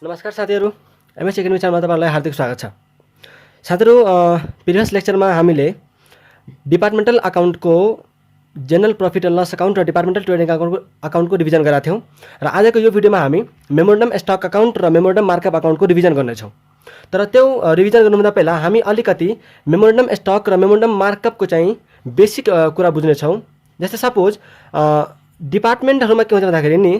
नमस्कार साथीहरू, MS academy च्यानलमा तपाईहरुलाई हार्दिक स्वागत छ। साथीहरू, प्रिभियस लेक्चरमा हामीले डिपार्टमेन्टल अकाउन्टको general profit and loss account र डिपार्टमेन्टल ट्रेडिङ अकाउन्टको रिभिजन गरेका थियौँ र आजको यो भिडियोमा हामी मेमोरेन्डम स्टक अकाउन्ट र मेमोरेन्डम मार्कअप अकाउन्टको रिभिजन गर्नेछौँ। तर त्यो रिभिजन गर्नुभन्दा पहिला हामी अलिकति मेमोरेन्डम स्टक र मेमोरेन्डम मार्कअपको चाहिँ बेसिक कुरा बुझ्नेछौँ। जस्तै सपोज डिपार्टमेन्टहरुमा के हुन्छ भन्दाखेरि नि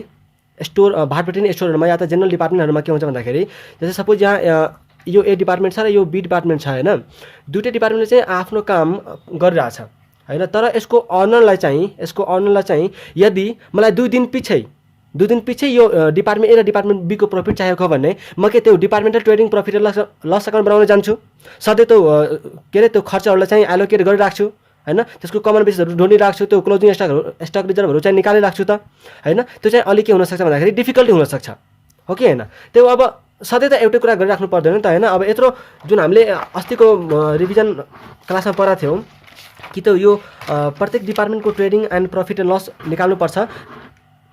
स्टोर भाटपट्टि स्टोरहरुमा या त जनरल डिपार्टमेन्टहरुमा के हुन्छ भन्दाखेरि जस्तै सपोज यहाँ यो ए डिपार्टमेन्ट छ र यो बी डिपार्टमेन्ट छ हैन, दुईटै डिपार्टमेन्टले चाहिँ आफ्नो काम गरिरहेछ हैन। तर यसको अनरलाई चाहिँ यदि मलाई 2 दिन पछि यो डिपार्टमेन्ट ए र डिपार्टमेन्ट बी को प्रॉफिट चाहिएको भने म के त्यो डिपार्टमेन्टल ट्रेडिङ प्रॉफिट र लस अकाउन्ट बनाउन जान्छु। सधैँ त्यो त्यो खर्चहरुलाई चाहिँ एलोकेट गरिराख्छु हैन, त्यसको कमन बेसिसहरु ढोडिराख्छु, त्यो क्लोजिङ स्टक रिजर्भहरु चाहिँ निकालिराख्छु त हैन। त्यो चाहिँ अलि के हुन सक्छ भन्दाखेरि डिफिकल्टी हुन सक्छ, हो कि हैन। त्यो अब सधैँ त एउटै कुरा गरिराख्नु पर्दैन नि त हैन। अब यत्रो जुन हामीले अस्तिको रिभिजन क्लासमा पढाएको थियौँ कि त्यो यो प्रत्येक डिपार्टमेन्टको trading and profit and loss निकाल्नु पर्छ,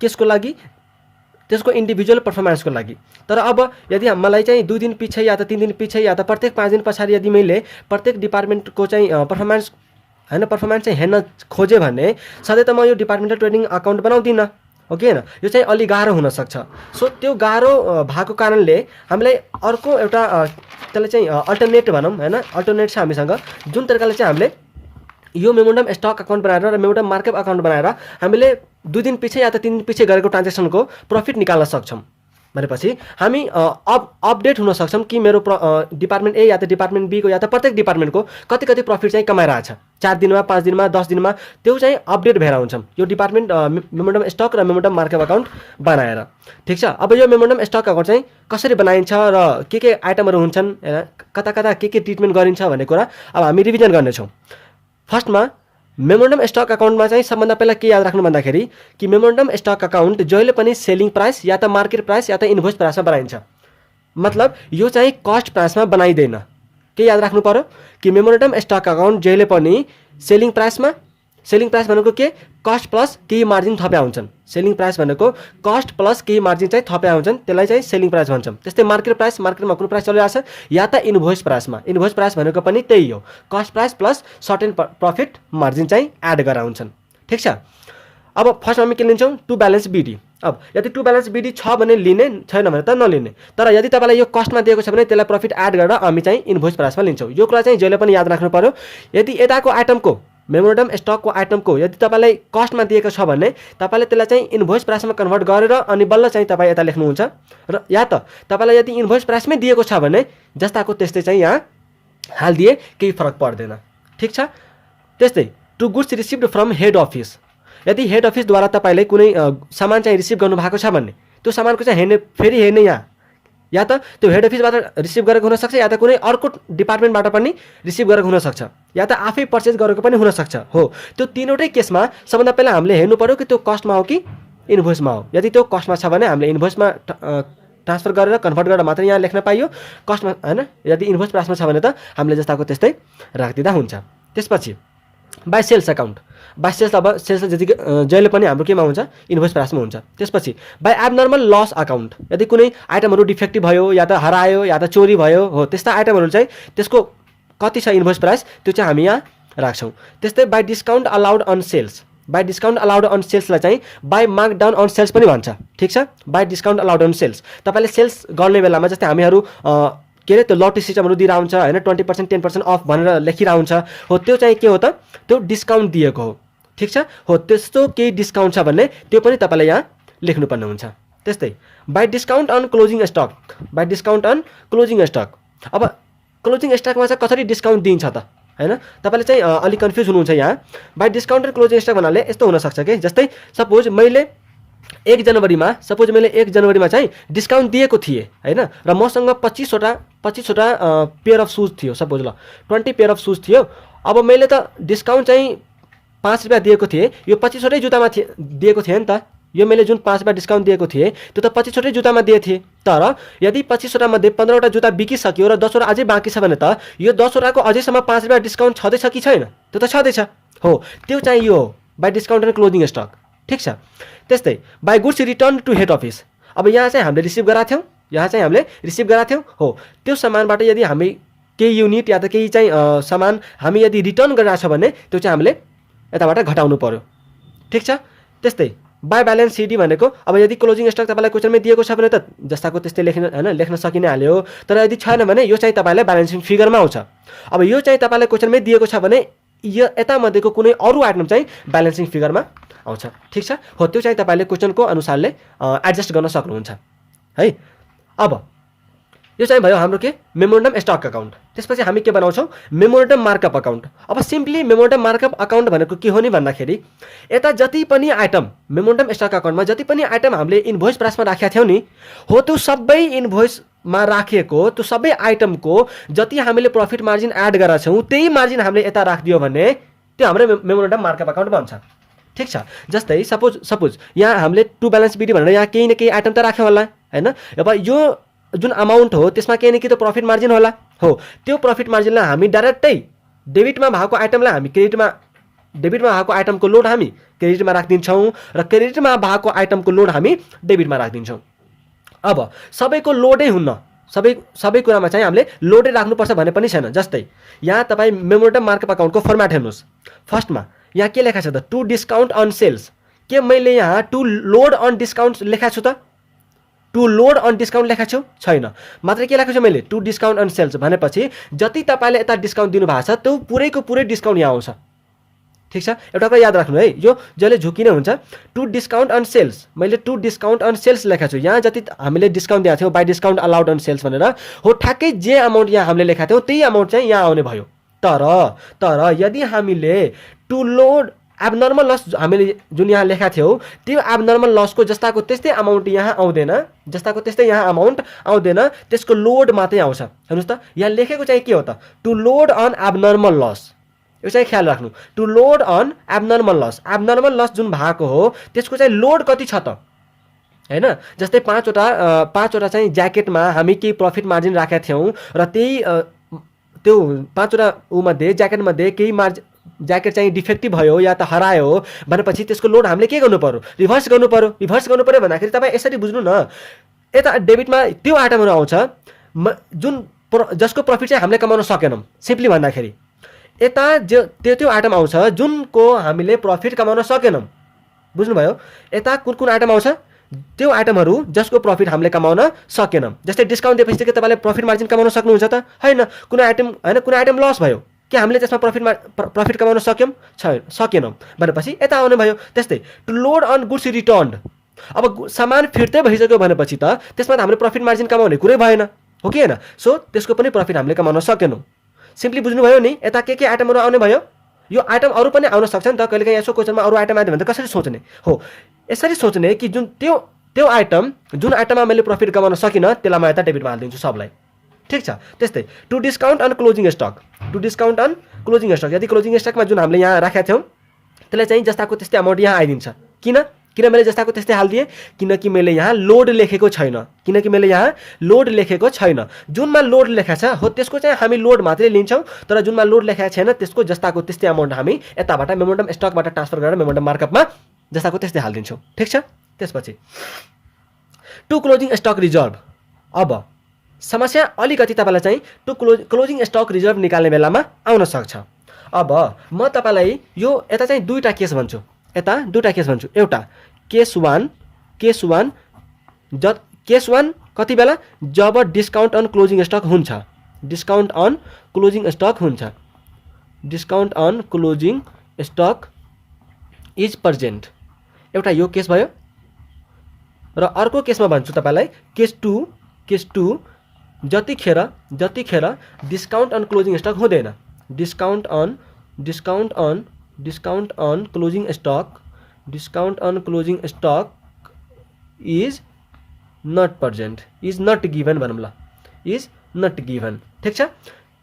त्यसको लागि त्यसको इन्डिभिजुअल पर्फर्मेन्सको लागि। तर अब यदि मलाई चाहिँ 2 दिन पछि या त 3 दिन पछि या त प्रत्येक 5 दिन पछाडि यदि मैले प्रत्येक डिपार्टमेन्टको चाहिँ पर्फर्मेन्स चाहिँ हेर्न खोजे भने सधैँ त म यो डिपार्टमेन्टल ट्रेडिङ अकाउन्ट बनाउँदिनँ, हो कि हैन। यो चाहिँ अलि गाह्रो हुन सक्छ। सो त्यो गाह्रो भएको कारणले हामीलाई अर्को एउटा त्यसलाई चाहिँ अल्टरनेट भनौँ हैन, अल्टरनेट छ हामीसँग, जुन तरिकाले चाहिँ हामीले यो मेमोरेन्डम स्टक अकाउन्ट बनाएर र मेमोरेन्डम मार्कअप अकाउन्ट बनाएर हामीले 2 दिन पछि या त 3 दिन पछि गरेको ट्रान्जेक्सनको प्रॉफिट निकाल्न सक्छौँ भनेपछि हामी अपडेट हुन सक्छौँ कि मेरो डिपार्टमेन्ट ए या त डिपार्टमेन्ट बी को या त प्रत्येक डिपार्टमेन्टको कति प्रॉफिट चाहिँ कमाइरहेछ 4 दिनमा, 5 दिनमा, 10 दिनमा, त्यो चाहिँ अपडेट भएर हुन्छौँ यो डिपार्टमेन्ट मेमोरेन्डम स्टक र मेमोरेन्डम मार्कअप अकाउन्ट बनाएर। ठिक छ। अब यो मेमोरेन्डम स्टक अकाउन्ट चाहिँ कसरी बनाइन्छ र के आइटमहरु हुन्छन्, कता के ट्रिटमेन्ट गरिन्छ भन्ने कुरा अब हामी रिभिजन गर्नेछौँ। फर्स्टमा मेमोरेन्डम स्टक अकाउन्टमा चाहिँ सबभन्दा पहिला के याद राख्नु भन्दाखेरि कि मेमोरेन्डम स्टक अकाउन्ट जहिले पनि सेलिङ प्राइस या त मार्केट प्राइस या त इन्भोइस प्राइसमा बनाइन्छ। मतलब यो चाहिँ कस्ट प्राइसमा बनाइदैन। के याद राख्नु पर्यो कि मेमोरेन्डम स्टक अकाउन्ट जहिले पनि सेलिङ प्राइस भनेको के कस्ट प्लस केही मार्जिन थप्या हुन्छन्। सेलिङ प्राइस भनेको कस्ट प्लस केही मार्जिन चाहिँ थप्या हुन्छन्, त्यसलाई चाहिँ सेलिङ प्राइस भन्छौँ। त्यस्तै मार्केट प्राइस, मार्केटमा कुन प्राइस चलिरहेछ या त इन्भोइस प्राइस भनेको पनि त्यही हो, cost price plus certain profit margin चाहिँ एड गरेर हुन्छन्। ठिक छ। अब फर्स्टमा हामी के लिन्छौँ, टु ब्यालेन्स बिडी। अब यदि टु ब्यालेन्स बिडी छ भने लिने, छैन भने त नलिने। तर यदि तपाईँलाई यो कस्टमा दिएको छ भने त्यसलाई प्रॉफिट एड गरेर हामी चाहिँ इन्भोइस प्राइसमा लिन्छौँ। यो कुरा चाहिँ जहिले पनि याद राख्नु पर्यो। यदि यताको आइटमको मेमोरेन्डम स्टकको आइटमको यदि तपाईँलाई कस्टमा दिएको छ भने तपाईँले त्यसलाई चाहिँ इन्भोइस प्राइसमा कन्भर्ट गरेर अनि बल्ल चाहिँ तपाईँ यता लेख्नुहुन्छ, र या त तपाईँलाई यदि इन्भोइस प्राइसमै दिएको छ भने जस्ताको त्यस्तै चाहिँ यहाँ हालिदिए केही फरक पर्दैन। ठिक छ। त्यस्तै to goods received from head office. यदि हेड अफिसद्वारा तपाईँले कुनै सामान चाहिँ रिसिभ गर्नुभएको छ भने त्यो सामानको चाहिँ हेर्ने यहाँ या त त्यो हेड अफिसबाट रिसिभ गरेको हुनसक्छ या त कुनै अर्को डिपार्टमेन्टबाट पनि रिसिभ गरेको हुनसक्छ या त आफै पर्चेज गरेको पनि हुनसक्छ। हो, त्यो तीनवटै केसमा सबभन्दा पहिला हामीले हेर्नु पर्यो कि त्यो कस्टमा हो कि इन्भोइसमा हो। यदि त्यो कस्टमा छ भने हामीले इन्भोइसमा ट्रान्सफर गरेर कन्भर्ट गरेर मात्र यहाँ लेख्न पाइयो, कस्टमा हैन। यदि इन्भोइस प्राइसमा छ भने त हामीले जस्ताको त्यस्तै राखिदिँदा हुन्छ। त्यसपछि by sales account. By sales अब सेल्स जहिले पनि हाम्रो केमा हुन्छ, इन्भोइस प्राइसमा हुन्छ। त्यसपछि बाइ एबनर्मल लस अकाउन्ट। यदि कुनै आइटमहरु डिफेक्टिभ भयो या त हरायो या त चोरी भयो, हो त्यस्ता आइटमहरु चाहिँ त्यसको कति छ इन्भोइस प्राइस त्यो चाहिँ हामी यहाँ राख्छौँ। त्यस्तै by discount allowed on sales. By discount allowed on सेल्सलाई चाहिँ बाइ मार्कडाउन अन सेल्स पनि भन्छ। ठिक छ। By discount allowed on sales तपाईँले सेल्स गर्ने बेलामा जस्तै हामीहरू त्यो लटरी सिस्टमहरु दिइरह हुन्छ हैन, 20% 10% अफ भनेर लेखिरह हुन्छ। हो, त्यो चाहिँ के हो त, त्यो डिस्काउन्ट दिएको हो। ठिक छ। हो, त्यस्तो केही डिस्काउन्ट छ भने त्यो पनि तपाईँले यहाँ लेख्नुपर्ने हुन्छ। त्यस्तै by discount on closing stock. By discount on closing stock. अब क्लोजिङ स्टकमा चाहिँ कसरी डिस्काउन्ट दिन्छ त हैन, तपाईँले चाहिँ अलिक कन्फ्युज हुनुहुन्छ यहाँ। By discount on closing stock भन्नाले यस्तो हुनसक्छ कि जस्तै सपोज मैले 1 जनवरीमा चाहिँ डिस्काउन्ट दिएको थिएँ हैन, र मसँग 25वटा पेयर अफ सुज थियो। सपोज ल 20 पेयर अफ सुज थियो। अब मैले त डिस्काउन्ट चाहिँ 5 रुपैयाँ दिएको थिएँ, यो 25वटै जुत्तामा दिएको थिएँ नि त। यो मैले जुन 5 रुपैयाँ डिस्काउन्ट दिएको थिएँ त्यो त 25वटै जुत्तामा दिएको थिएँ। तर यदि 25वटा मध्ये 15वटा जुत्ता बिकिसक्यो र 10वटा अझै बाँकी छ भने त यो 10वटाको अझैसम्म 5 रुपैयाँ डिस्काउन्ट छँदैछ कि छैन? त्यो त छँदैछ। हो, त्यो चाहिँ यो हो by discount and closing stock. ठिक छ। त्यस्तै by goods return to head office. अब यहाँ चाहिँ हामीले रिसिभ गरेका थियौँ यहाँ चाहिँ हामीले रिसिभ गरेका थियौँ हो, त्यो सामानबाट यदि हामी केही युनिट या त केही चाहिँ सामान हामी यदि रिटर्न गरिरहेको छ भने त्यो चाहिँ हामीले यताबाट घटाउनु पर्यो। ठिक छ। त्यस्तै बाई ब्यालेन्स सिडी भनेको अब यदि क्लोजिङ स्टक तपाईँलाई क्वेसनमै दिएको छ भने त जस्ताको त्यस्तै लेख्न सकिने हाल्यो, तर यदि छैन भने यो चाहिँ तपाईँलाई ब्यालेन्सिङ फिगरमा आउँछ। अब यो चाहिँ तपाईँलाई क्वेसनमै दिएको छ भने यो यतामध्येको कुनै अरू आइटम चाहिँ ब्यालेन्सिङ फिगरमा आउँछ। ठिक छ हो, त्यो चाहिँ तपाईँले क्वेसनको अनुसारले एडजस्ट गर्न सक्नुहुन्छ है। अब यो चाहिँ भयो हाम्रो के मेमोरेन्डम स्टक अकाउन्ट। त्यसपछि हामी के बनाउँछौँ मेमोरेन्डम मार्कअप अकाउन्ट। अब सिम्पली मेमोरेन्डम मार्कअप अकाउन्ट भनेको के हो नि भन्दाखेरि यता जति पनि आइटम मेमोरेन्डम स्टक अकाउन्टमा जति पनि आइटम हामीले इन्भोइस प्राइसमा राखेका थियौँ नि हो, त्यो सबै इन्भोइसमा राखिएको त्यो सबै आइटमको जति हामीले प्रफिट मार्जिन एड गरेका छौँ त्यही मार्जिन हामीले यता राखिदियो भने त्यो हाम्रो मेमोरेन्डम मार्कअप अकाउन्ट बन्छ। ठिक छ। जस्तै सपोज यहाँ हामीले टु ब्यालेन्स बिडी भनेर यहाँ केही न केही आइटम त राख्यौँ होला होइन। अब यो जुन अमाउन्ट हो त्यसमा केही न केही त प्रफिट मार्जिन होला हो, त्यो प्रफिट मार्जिनलाई हामी डाइरेक्टै डेबिटमा भएको आइटमलाई हामी डेबिटमा भएको आइटमको लोड हामी क्रेडिटमा राखिदिन्छौँ र क्रेडिटमा भएको आइटमको लोड हामी डेबिटमा राखिदिन्छौँ। अब सबैको लोडै हुन्न, सबै कुरामा चाहिँ हामीले लोडै राख्नुपर्छ भन्ने पनि छैन। जस्तै यहाँ तपाईँ मेमोरेन्डम मार्कअप अकाउन्टको फर्मेट हेर्नुहोस्। फर्स्टमा यहाँ के लेखा छ त टु डिस्काउन्ट अन सेल्स। के मैले यहाँ टु लोड अन डिस्काउन्ट लेखा छु त? टु लोड अन डिस्काउन्ट लेखा छु छैन, मात्र के लेखेको छु मैले टु डिस्काउन्ट अन सेल्स भनेपछि जति तपाईँले यता डिस्काउन्ट दिनुभएको छ त्यो पुरैको पुरै डिस्काउन्ट यहाँ आउँछ। ठिक छ। एउटा कुरा याद राख्नु है, यो जहिले झुकिने हुन्छ टु डिस्काउन्ट अन सेल्स, मैले टु डिस्काउन्ट अन सेल्स लेखेको छु। यहाँ जति हामीले डिस्काउन्ट दिएको थियौँ by discount allowed on sales भनेर हो, ठ्याक्कै जे अमाउन्ट यहाँ हामीले लेखाएको थियौँ त्यही अमाउन्ट चाहिँ यहाँ आउने भयो। तर यदि हामीले टु लोड एबनर्मल लस हामीले जुन यहाँ लेखा थियौँ त्यो एबनर्मल लसको जस्ताको त्यस्तै अमाउन्ट यहाँ आउँदैन, जस्ताको त्यस्तै यहाँ अमाउन्ट आउँदैन, त्यसको लोड मात्रै आउँछ। हेर्नुहोस् त यहाँ लेखेको चाहिँ के हो त to load on abnormal loss. यो चाहिँ ख्याल राख्नु, to load on abnormal loss. Abnormal loss जुन भएको हो त्यसको चाहिँ लोड कति छ त हैन। जस्तै पाँचवटा चाहिँ ज्याकेटमा हामी केही प्रफिट मार्जिन राखेका थियौँ र त्यो पाँचवटा मध्ये ज्याकेटमध्ये केही ज्याकेट चाहिँ डिफेक्टिभ भयो या त हरायो भनेपछि त्यसको लोड हामीले के गर्नु पर्यो रिभर्स गर्नु पर्यो भन्दाखेरि तपाईँ यसरी बुझ्नु न, यता डेबिटमा त्यो आइटमहरू आउँछ जसको प्रफिट चाहिँ हामीले कमाउन सकेनौँ। सिम्पली भन्दाखेरि यता त्यो आइटम आउँछ जुनको हामीले प्रफिट कमाउन सकेनौँ। बुझ्नुभयो? यता कुन आइटम आउँछ त्यो आइटमहरू जसको प्रफिट हामीले कमाउन सकेनौँ। जस्तै डिस्काउन्ट दिएपछि के तपाईँले प्रफिट मार्जिन कमाउन सक्नुहुन्छ त? होइन। कुनै आइटम लस भयो के हामीले त्यसमा प्रफिट कमाउन सकेनौँ भनेपछि यता आउने भयो। त्यस्तै to load on goods returned. अब सामान फिर्तै भइसक्यो भनेपछि त त्यसमा त हामीले प्रफिट मार्जिन कमाउने कुरै भएन हो कि होइन। सो त्यसको पनि प्रफिट हामीले कमाउन सकेनौँ। सिम्पली बुझ्नुभयो नि, यता के आइटमहरू आउने भयो। यो आइटम अरू पनि आउन सक्छ नि त, कहिलेकाहीँ यसो क्वेसनमा अरू आइटम आयो भने त कसरी सोच्ने हो, यसरी सोच्ने कि जुन त्यो आइटम जुन आइटममा मैले प्रफिट कमाउन सकिनँ त्यसलाई म यता डेबिटमा हालिदिन्छु सबलाई। ठिक छ। त्यस्तै to discount on closing stock. यदि क्लोजिङ स्टकमा जुन हामीले यहाँ राखेका थियौँ त्यसलाई चाहिँ जस्ताको त्यस्तै अमाउन्ट यहाँ आइदिन्छ। किन मैले जस्ताको त्यस्तै हालिदिएँ? किनकि मैले यहाँ लोड लेखेको छैन। जुनमा लोड लेखा छ हो त्यसको चाहिँ हामी लोड मात्रै लिन्छौँ, तर जुनमा लोड लेखाएको छैन त्यसको जस्ताको त्यस्तै अमाउन्ट हामी यताबाट मेमोरेन्डम स्टकबाट ट्रान्सफर गरेर मेमोरेन्डम मार्कअपमा जस्ताको त्यस्तै हालिदिन्छौँ। ठिक छ। त्यसपछि टु क्लोजिङ स्टक रिजर्भ। अब समस्या अलिकति तपाईँलाई चाहिँ टु क्लोजिङ स्टक रिजर्भ निकाल्ने बेलामा आउन सक्छ। अब म तपाईँलाई यो यता चाहिँ दुईवटा केस भन्छु। एउटा केस वान कति बेला जब डिस्काउन्ट अन क्लोजिङ स्टक हुन्छ। Discount on closing stock is present. एउटा यो केस भयो र अर्को केसमा भन्छु तपाईँलाई केस टू जतिखेर डिस्काउन्ट अन क्लोजिङ स्टक हुँदैन। Discount on closing stock is not present, is not given भनौँ ल, इज नट गिभन। ठिक छ।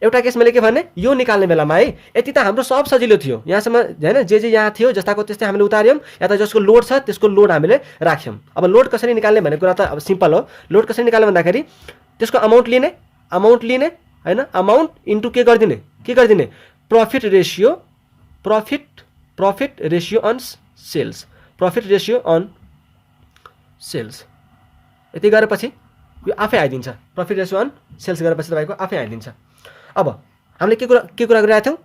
एउटा केस मैले के भने यो निकाल्ने बेलामा है यति त हाम्रो सब सजिलो थियो यहाँसम्म हैन, जे यहाँ थियो जस्ताको त्यस्तै हामीले उतार्यौँ या त जसको लोड छ त्यसको लोड हामीले राख्यौँ। अब लोड कसरी निकाल्ने भन्ने कुरा त अब सिम्पल हो। लोड कसरी निकाल्ने भन्दाखेरि त्यसको अमाउन्ट लिने हैन, अमाउन्ट इन्टु के गरिदिने प्रफिट रेसियो अन सेल्स। यति गरेपछि यो आफै आइदिन्छ। प्रॉफिट रेशियो अन सेल्स गरेपछि तपाईको आफै आइदिन्छ। अब हामीले के कुरा गरिरहेका थियौँ,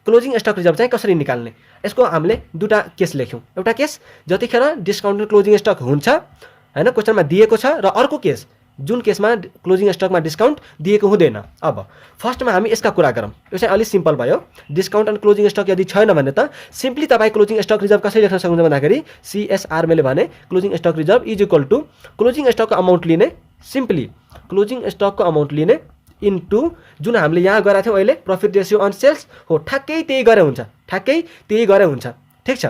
क्लोजिङ स्टक रिजर्भ चाहिँ कसरी निकाल्ने, यसको हामीले दुईटा केस लेख्यौँ। एउटा केस जतिखेर डिस्काउन्टेड क्लोजिङ स्टक हुन्छ हैन, क्वेसनमा दिएको छ, र अर्को केस जुन केसमा क्लोजिङ स्टकमा डिस्काउन्ट दिएको हुँदैन। अब फर्स्टमा हामी यसका कुरा गरौँ। यो चाहिँ अलिक सिम्पल भयो। डिस्काउन्ट एन्ड क्लोजिङ स्टक यदि छैन भने त सिम्पली तपाईँ क्लोजिङ स्टक रिजर्भ कसरी लेख्न सक्नुहुन्छ भन्दाखेरि CSR मैले भने closing stock reserve is equal to closing स्टकको अमाउन्ट लिने, सिम्पली क्लोजिङ स्टकको अमाउन्ट लिने इन्टु जुन हामीले यहाँ गरेका थियौँ अहिले प्रॉफिट रेशियो अन सेल्स हो, ठ्याक्कै त्यही गरे हुन्छ, ठ्याक्कै त्यही गरे हुन्छ। ठिक छ,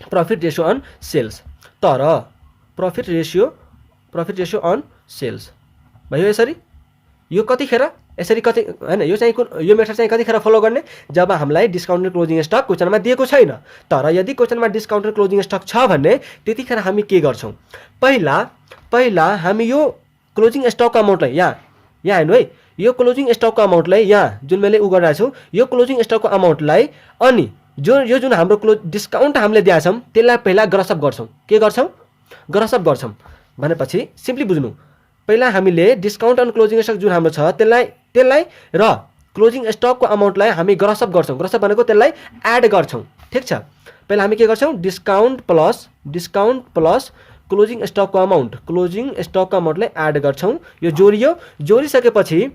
प्रॉफिट रेशियो अन सेल्स, तर प्रॉफिट रेशियो अन सेल्स भयो यसरी। यो कतिखेर यसरी कति हैन, यो चाहिँ यो मेथड चाहिँ कतिखेर फलो गर्ने, जब हामीलाई डिस्काउन्टेड क्लोजिङ स्टक क्वेसनमा दिएको छैन। तर यदि क्वेसनमा डिस्काउन्टेड क्लोजिङ स्टक छ भने त्यतिखेर हामी के गर्छौँ, पहिला हामी यो क्लोजिङ स्टकको अमाउन्टलाई यहाँ हेर्नु है, यो क्लोजिङ स्टकको अमाउन्टलाई यहाँ जुन मैले उ गरिरहेको छु, यो क्लोजिङ स्टकको अमाउन्टलाई अनि यो जुन हाम्रो डिस्काउन्ट हामीले दिएछौँ त्यसलाई पहिला ग्रसअप गर्छौँ। के गर्छौँ, ग्रसअप गर्छौँ भनेपछि सिम्पली बुझ्नु, पहिला हामीले डिस्काउन्ट अन क्लोजिङ स्टक जुन हाम्रो छ त्यसलाई र क्लोजिङ स्टकको अमाउन्टलाई हामी ग्रसअप गर्छौँ। ग्रसअप भनेको त्यसलाई एड गर्छौँ। ठिक छ, पहिला हामी के गर्छौँ, डिस्काउन्ट प्लस क्लोजिङ स्टकको अमाउन्टलाई एड गर्छौँ। यो जोडिसकेपछि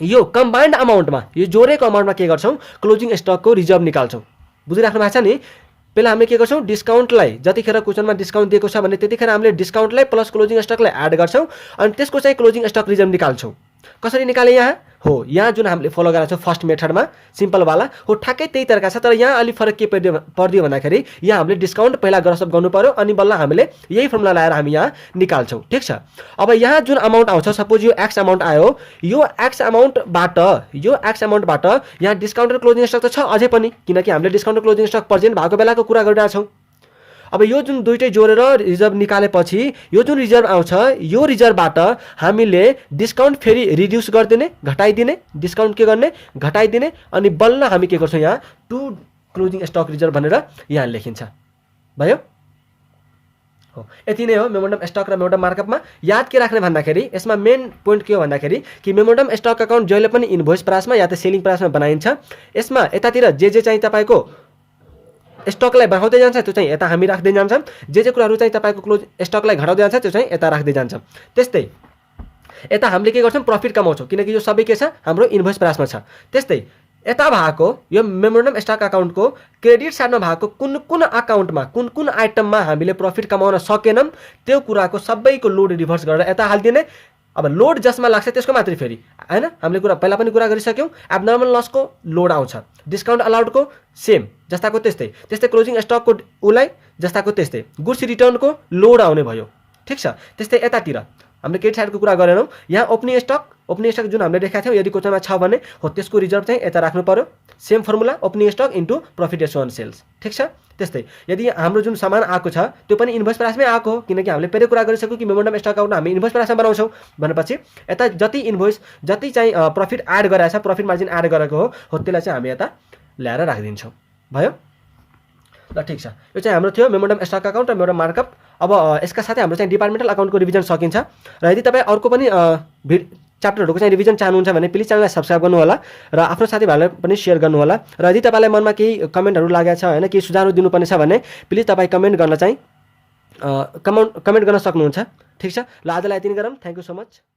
यो कम्बाइन्ड अमाउन्टमा, यो जोडेको अमाउन्टमा के गर्छौँ, क्लोजिङ स्टकको रिजर्भ निकाल्छौँ। बुझिराख्नु भएको छ नि। पहिला हामीले के गर्छौँ, डिस्काउन्टलाई जतिखेर क्वेसनमा डिस्काउन्ट दिएको छ भने त्यतिखेर हामीले डिस्काउन्टलाई प्लस क्लोजिङ स्टकलाई एड गर्छौँ अनि त्यसको चाहिँ क्लोजिङ स्टक रिजर्भ निकाल्छौँ। कसरी निकाले यहाँ हो, यहाँ जुन हामीले फलो गरेका छौँ फर्स्ट मेथडमा सिम्पलवाला हो, ठ्याक्कै त्यही तरिका छ। तर यहाँ अलिक फरक के पर्दियो भन्दाखेरि यहाँ हामीले डिस्काउन्ट पहिला ग्रसअप गर्नु पर्यो अनि बल्ल हामीले यही फर्मुला लगाएर हामी यहाँ निकाल्छौँ। ठिक छ, अब यहाँ जुन अमाउन्ट आउँछ, सपोज यो एक्स अमाउन्ट आयो, यो एक्स अमाउन्टबाट यहाँ डिस्काउन्टेड क्लोजिङ स्टक त छ अझै पनि, किनकि हामीले डिस्काउन्टेड क्लोजिङ स्टक प्रेजेन्ट भएको बेलाको कुरा गरिरहेका छौँ। अब यो जुन दुईटै जोडेर रिजर्भ निकालेपछि यो जुन रिजर्भ आउँछ, यो रिजर्भबाट हामीले डिस्काउन्ट फेरि रिड्युस गरिदिने, घटाइदिने, डिस्काउन्ट के गर्ने, घटाइदिने अनि बल्ल हामी के गर्छौँ, यहाँ टु क्लोजिङ स्टक रिजर्भ भनेर यहाँ लेखिन्छ। भयो हो, यति नै हो मेमोरेन्डम स्टक र मेमोरेन्डम मार्कअपमा। याद के राख्ने भन्दाखेरि यसमा मेन पोइन्ट के हो भन्दाखेरि कि मेमोरेन्डम स्टक अकाउन्ट जहिले पनि इन्भोइस प्राइसमा या त सेलिङ प्राइसमा बनाइन्छ। यसमा यतातिर जे चाहिँ तपाईँको स्टकलाई बढाउँदै जान्छ त्यो चाहिँ यता हामी राख्दै जान्छौँ, जे कुराहरू चाहिँ तपाईँको क्लोज स्टकलाई घटाउँदै जान्छ त्यो चाहिँ यता राख्दै जान्छौँ। त्यस्तै यता हामीले के गर्छौँ, प्रफिट कमाउँछौँ, किनकि यो सबै के छ, हाम्रो इन्भोइस प्राइसमा छ। त्यस्तै यता भएको यो मेमोरेन्डम स्टक अकाउन्टको क्रेडिट साइडमा भएको कुन अकाउन्टमा कुन आइटममा हामीले प्रफिट कमाउन सकेनौँ त्यो कुराको सबैको लोड रिभर्स गरेर यता हालिदिने। अब लोड जसमा लाग्छ त्यसको मात्रै फेरि हैन, हामीले पहिला पनि कुरा गरिसक्यौँ। एब्नर्मल लसको लोड आउँछ, डिस्काउन्ट अलाउडको सेम जस्ताको त्यस्तै क्लोजिङ स्टकको उलाई जस्ताको त्यस्तै, गुड्स रिटर्नको लोड आउने भयो। ठिक छ, त्यस्तै यतातिर हामीले क्रेडिट साइडको कुरा गरेनौँ। यहाँ ओपनिङ स्टक जुन हामीले देखाएको थियौँ, यदि क्वेसनमा छ भने हो त्यसको रिजर्भ चाहिँ यता राख्नु पर्यो। Same formula, opening stock into profit ratio on sales. ठिक छ, त्यस्तै यदि हाम्रो जुन सामान आएको छ त्यो पनि इन्भोइस प्राइसमै आएको हो, किनकि हामीले पहिल्यै कुरा गरिसक्यौँ कि मेमोरेन्डम स्टक अकाउन्ट हामी इन्भोइस प्राइसमा बनाउँछौँ भनेपछि यता जति चाहिँ प्रफिट एड गरेको छ, प्रफिट मार्जिन एड गरेको हो त्यसलाई चाहिँ हामी यता ल्याएर राखिदिन्छौँ। भयो ल, ठिक छ, यो चाहिँ हाम्रो थियो मेमोरेन्डम स्टक अकाउन्ट र मेमोरेन्डम मार्कअप। अब यसका साथै हाम्रो चाहिँ डिपार्टमेन्टल अकाउन्टको रिभिजन सकिन्छ र यदि तपाईँ अर्को पनि च्याप्टरहरूको चाहिँ रिभिजन चाहनुहुन्छ भने प्लिज च्यानललाई सब्सक्राइब गर्नु होला र आफ्नो साथीभाइलाई पनि सेयर गर्नु होला। र यदि तपाईँलाई मनमा केही कमेन्टहरू लागेको छ हैन, केही सुझाव दिनुपर्ने छ भने प्लिज तपाईँ कमेन्ट गर्न सक्नुहुन्छ। ठिक छ, ल आजलाई यति नै गरौँ। Thank you so much.